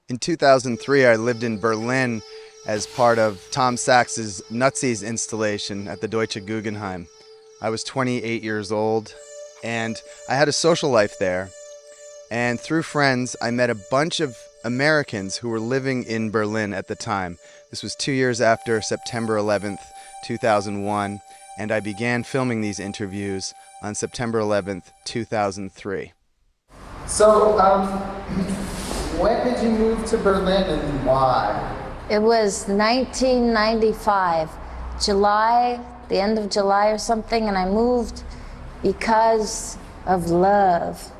In 2003, I lived in Berlin as part of Tom Sax's Nutsies installation at the Deutsche Guggenheim. I was 28 years old, and I had a social life there. And through friends, I met a bunch of Americans who were living in Berlin at the time. This was 2 years after September 11th, 2001, and I began filming these interviews on September 11th, 2003. So, when did you move to Berlin and why? It was 1995, July, the end of July or something, and I moved because of love,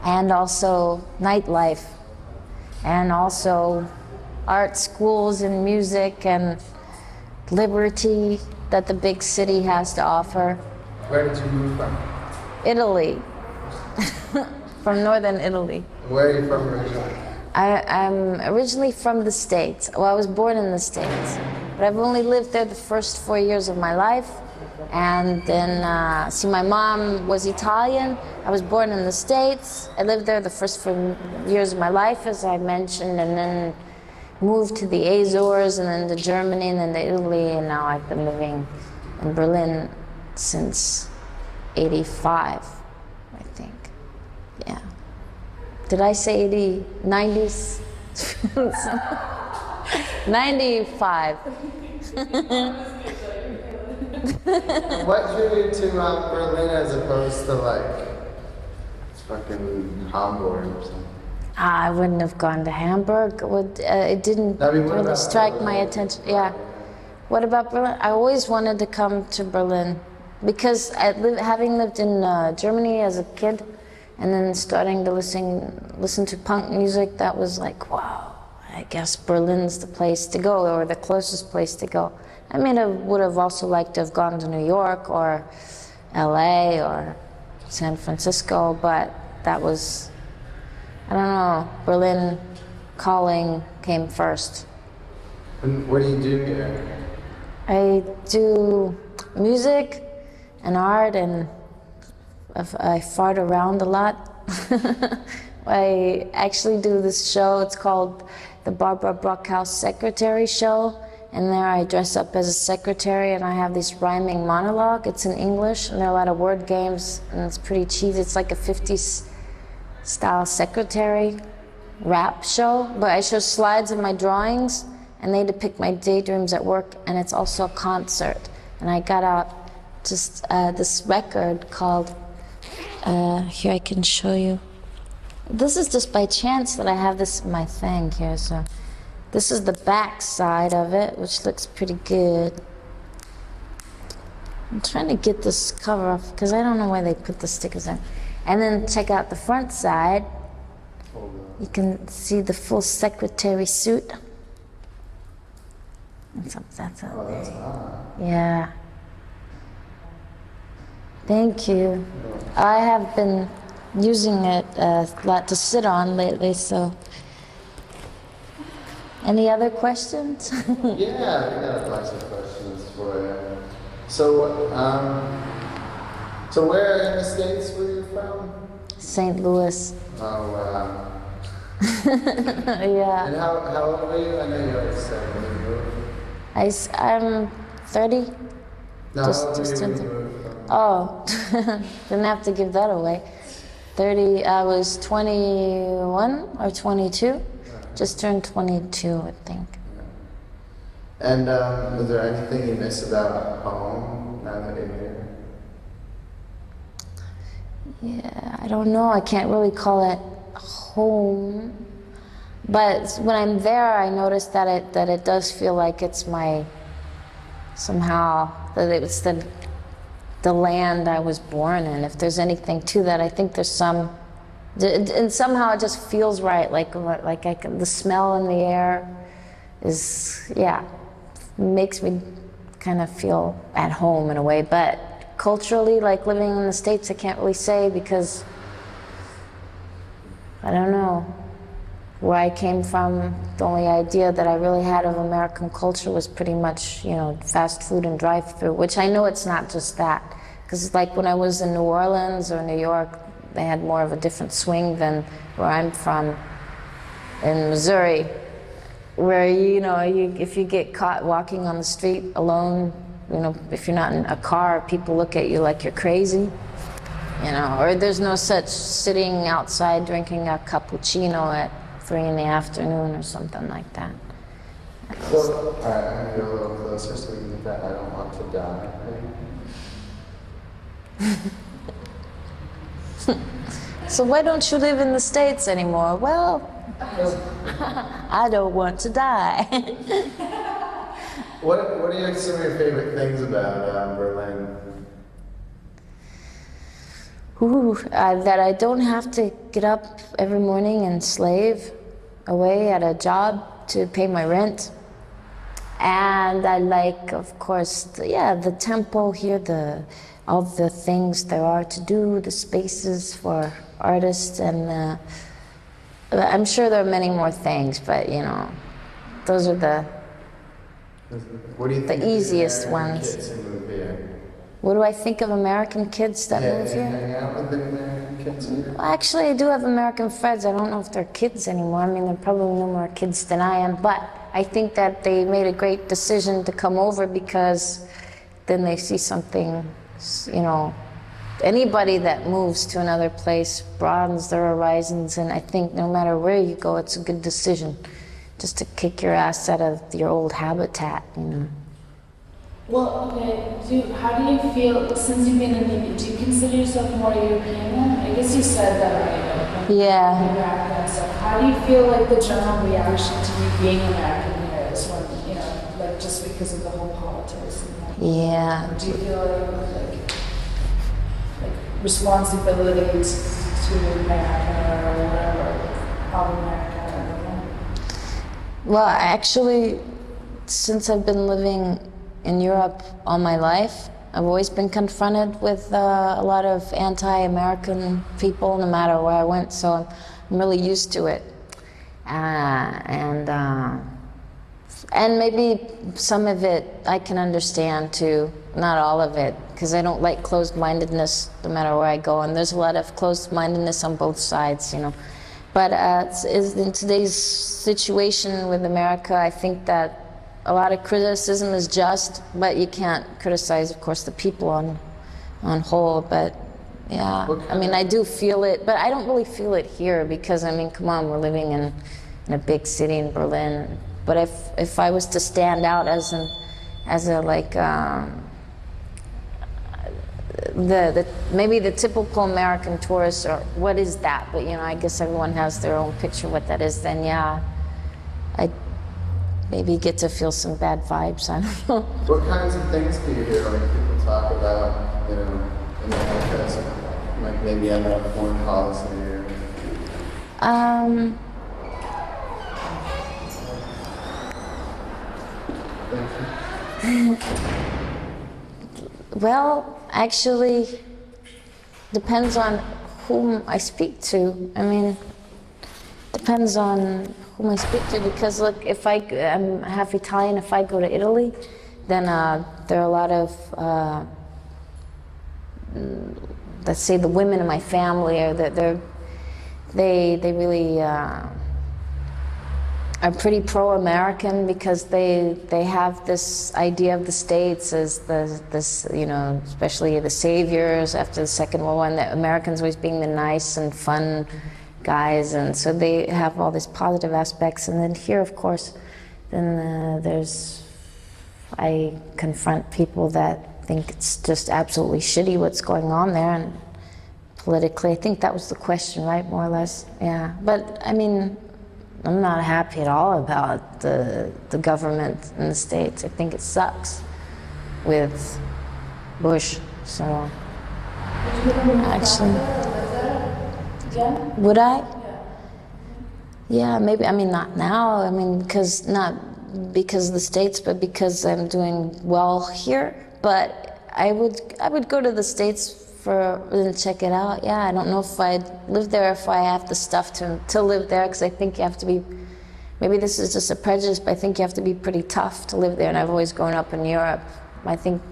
and also nightlife, and also art schools and music and liberty that the big city has to offer. Where did you move from? Italy, from northern Italy. Where are you from originally? I'm originally from the States. Well, I was born in the States, but I've only lived there the first 4 years of my life. And then, my mom was Italian. I was born in the States. I lived there the first 4 years of my life, as I mentioned, and then moved to the Azores, and then to Germany, and then to Italy, and now I've been living in Berlin since '85, I think. Yeah. Did I say 80, 90s? 95. What drew you to Berlin as opposed to like fucking Hamburg or something? I wouldn't have gone to Hamburg. It didn't really strike my attention. Yeah. What about Berlin? I always wanted to come to Berlin because having lived in Germany as a kid, and then starting to listen to punk music, that was like, wow, I guess Berlin's the place to go, or the closest place to go. I mean, I would have also liked to have gone to New York or LA or San Francisco, but that was, I don't know, Berlin calling came first. And what do you do here? I do music and art, and I fart around a lot. I actually do this show, it's called the Barbara Brockhouse Secretary Show, and there I dress up as a secretary and I have this rhyming monologue. It's in English, and there are a lot of word games, and it's pretty cheesy. It's like a 50s style secretary rap show, but I show slides of my drawings, and they depict my daydreams at work, and it's also a concert. And I got out just this record called, here I can show you. This is just by chance that I have this in my thing here, so this is the back side of it, which looks pretty good. I'm trying to get this cover off because I don't know why they put the stickers in. And then check out the front side. You can see the full secretary suit. That's yeah. Thank you. I have been using it a lot to sit on lately, so. Any other questions? Yeah, I got a bunch of questions for you. So, so where in the States were you from? St. Louis. Oh, wow. Yeah. And how old were you? I know you already said when you moved. I'm 30. No, just how old were you when turned you moved from? Oh, didn't have to give that away. 30, I was 21 or 22. Just turned 22, I think. And was there anything you miss about home now that you're here? Yeah, I don't know. I can't really call it home. But when I'm there, I notice that it does feel like it's my, somehow, that it's the land I was born in. If there's anything to that, I think there's some, and somehow it just feels right, like the smell in the air is, yeah, makes me kind of feel at home in a way. But culturally, like living in the States, I can't really say because, I don't know, where I came from, the only idea that I really had of American culture was pretty much, fast food and drive-through, which I know it's not just that. Because like when I was in New Orleans or New York, they had more of a different swing than where I'm from. in Missouri, where if you get caught walking on the street alone, if you're not in a car, people look at you like you're crazy, or there's no such sitting outside drinking a cappuccino at 3 in the afternoon or something like that. So, all right, I'm gonna go a little closer so we can get that I don't want to die. So why don't you live in the States anymore? Well, I don't want to die. What are some of your favorite things about Berlin? That I don't have to get up every morning and slave away at a job to pay my rent. And I like, of course, the tempo here, all the things there are to do, the spaces for artists, and I'm sure there are many more things, but those are the easiest ones. What do I think of American kids that move here? Hang out with the American kids here? Well, actually, I do have American friends. I don't know if they're kids anymore. I mean, they're probably no more kids than I am, but I think that they made a great decision to come over because then they see something, anybody that moves to another place broadens their horizons, and I think no matter where you go, it's a good decision just to kick your ass out of your old habitat, Well, okay, how do you feel, since you've been in India, do you consider yourself more European then? I guess you said that, right? Yeah. And stuff. How do you feel like the general reaction to you being American here is when, just because of the whole politics and that? Yeah. Do you feel like responsibility to America or whatever, of America or anything? Well, actually, since I've been living in Europe all my life, I've always been confronted with a lot of anti-American people no matter where I went, so I'm really used to it. And maybe some of it I can understand too, not all of it, because I don't like closed-mindedness no matter where I go, and there's a lot of closed-mindedness on both sides, But in today's situation with America, I think that a lot of criticism is just, but you can't criticize, of course, the people on whole. But yeah, I mean, I do feel it, but I don't really feel it here because, I mean, come on, we're living in a big city in Berlin. But if I was to stand out as maybe the typical American tourist, or what is that? But I guess everyone has their own picture of what that is. Then yeah, I maybe get to feel some bad vibes. I don't know. What kinds of things do you hear people talk about, in America, like maybe under foreign policy or? Well, actually, depends on whom I speak to. I mean, depends on whom I speak to, because look, if I'm half Italian, if I go to Italy, then there are a lot of, let's say, the women in my family, or they really are pretty pro-American because they have this idea of the States as this especially the saviors after the Second World War, and the Americans always being the nice and fun guys, and so they have all these positive aspects. And then here, of course, then I confront people that think it's just absolutely shitty what's going on there, and politically, I think that was the question, right, more or less, yeah. But I mean, I'm not happy at all about the government in the States. I think it sucks with Bush, so actually. Yeah? Would I? Yeah, maybe. I mean, not now. I mean, not because of the States, but because I'm doing well here. But I would go to the States and check it out. Yeah, I don't know if I'd live there if I have the stuff to live there, because I think you have to be. Maybe this is just a prejudice, but I think you have to be pretty tough to live there. And I've always grown up in Europe. I think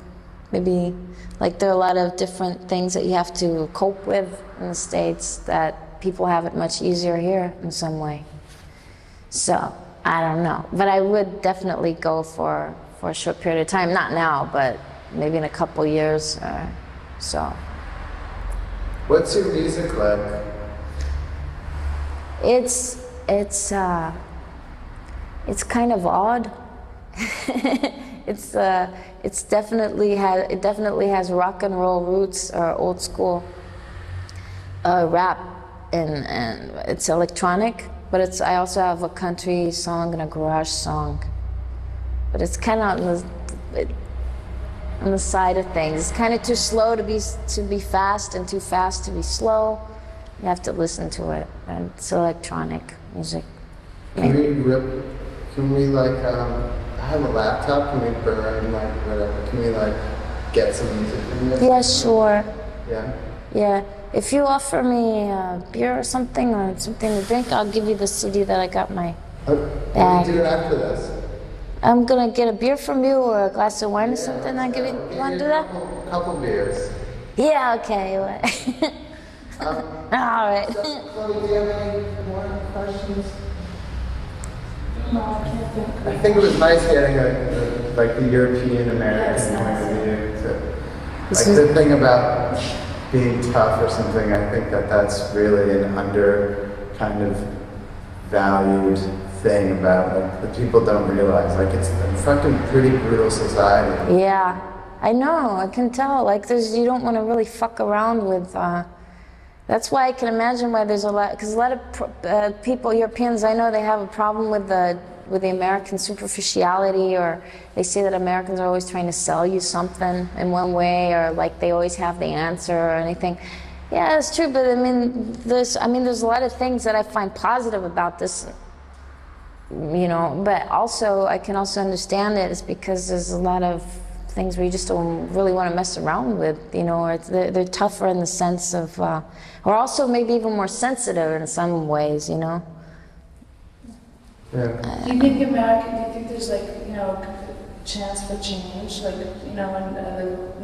maybe there are a lot of different things that you have to cope with in the States that people have it much easier here in some way. So I don't know, but I would definitely go for a short period of time. Not now, but maybe in a couple years or so. What's your music like? It's kind of odd. It definitely has rock and roll roots or old school rap, and it's electronic. But I also have a country song and a garage song. But it's kind of on the side of things. It's kind of too slow to be fast and too fast to be slow. You have to listen to it, and it's electronic music. Can we like, I have a laptop, can we burn like whatever, can we like get some music from this? Yeah, sure. Yeah? Yeah. If you offer me a beer or something to drink, I'll give you the CD that I got in my What bag. do you do after this? I'm gonna get a beer from you or a glass of wine or something. I'll give you. You wanna do that? Couple beers. Yeah. Okay. All right. Chloe, do you have any more questions? No, I can't think. I think it was nice getting like the European American point of view. Like the thing about being tough or something, I think that's really an kind of valued thing about like the people don't realize. Like it's a fucking pretty brutal society. Yeah, I know. I can tell. Like you don't want to really fuck around with. That's why I can imagine why there's a lot, because a lot of people, Europeans, I know they have a problem with the American superficiality, or they say that Americans are always trying to sell you something in one way, or like they always have the answer or anything. Yeah, it's true, but I mean, there's a lot of things that I find positive about this, you know. But also, I can also understand it is because there's a lot of things where you just don't really want to mess around with, you know, or they're tougher in the sense of, or also maybe even more sensitive in some ways, you know. Yeah. Do you think there's like, you know, chance for change, like, you know, and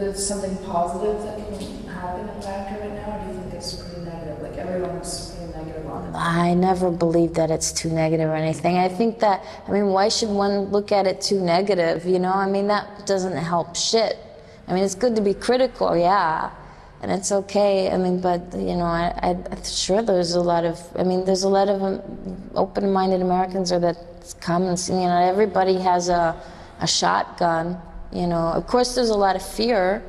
there's something positive that can happen in America right now, or do you think it's pretty negative? Like everyone's pretty negative on it. I never believe that it's too negative or anything. I think that, I mean, why should one look at it too negative, you know? I mean, that doesn't help shit. I mean, it's good to be critical, yeah, and it's okay. I mean, but, you know, I'm sure there's a lot of, there's a lot of open-minded Americans that come and see, you know, everybody has a shotgun, you know. Of course, there's a lot of fear,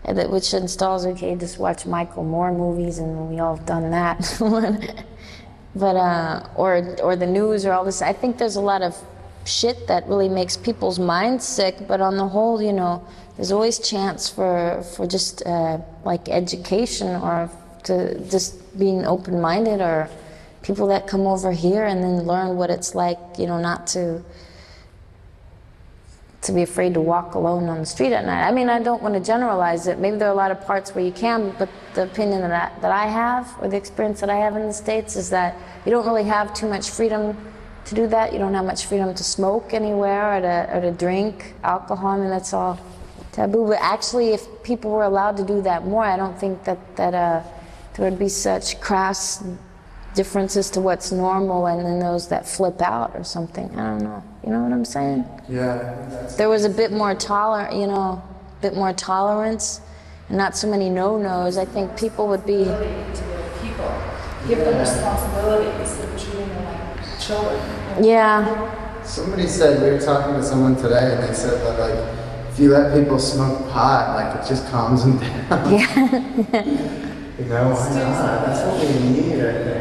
which installs, okay, just watch Michael Moore movies, and we all have done that. But or the news or all this. I think there's a lot of shit that really makes people's minds sick. But on the whole, you know, there's always chance for just like education, or to just being open-minded, or people that come over here and then learn what it's like, you know, not to be afraid to walk alone on the street at night. I mean, I don't want to generalize it. Maybe there are a lot of parts where you can, but the opinion that I have, or the experience that I have in the States, is that you don't really have too much freedom to do that. You don't have much freedom to smoke anywhere, or to drink alcohol. I mean, that's all taboo. But actually, if people were allowed to do that more, I don't think that there would be such crass differences to what's normal, and then those that flip out or something. I don't know. You know what I'm saying? Yeah. There was a bit more bit more tolerance, and not so many no-nos. I think people would be. To the people, give them responsibility instead of treating them like children. Yeah. Somebody said, we were talking to someone today, and they said that like, if you let people smoke pot, like it just calms them down. Yeah. You know, why not? That's what we need, I think.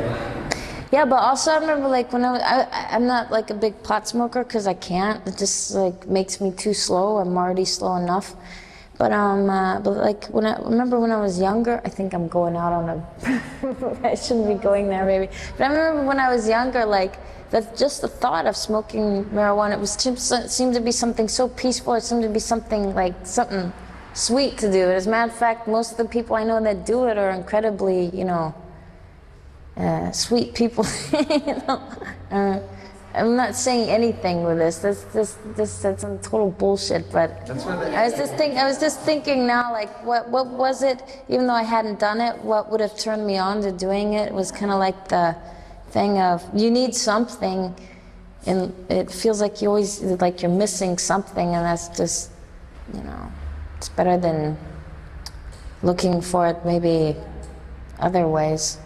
Yeah, but also I remember like when I'm not like a big pot smoker because I can't. It just like makes me too slow. I'm already slow enough. But like when I was younger, I think I'm going out on a. I shouldn't be going there, maybe. But I remember when I was younger, like that just the thought of smoking marijuana, it seemed to be something so peaceful. It seemed to be something sweet to do. As a matter of fact, most of the people I know that do it are incredibly, you know, sweet people. You know? I'm not saying anything with this. That's some total bullshit. But I was just thinking now, like, what was it? Even though I hadn't done it, what would have turned me on to doing it? It was kind of like the thing of you need something and it feels like you always, like you're missing something, and that's just, you know, it's better than looking for it maybe other ways.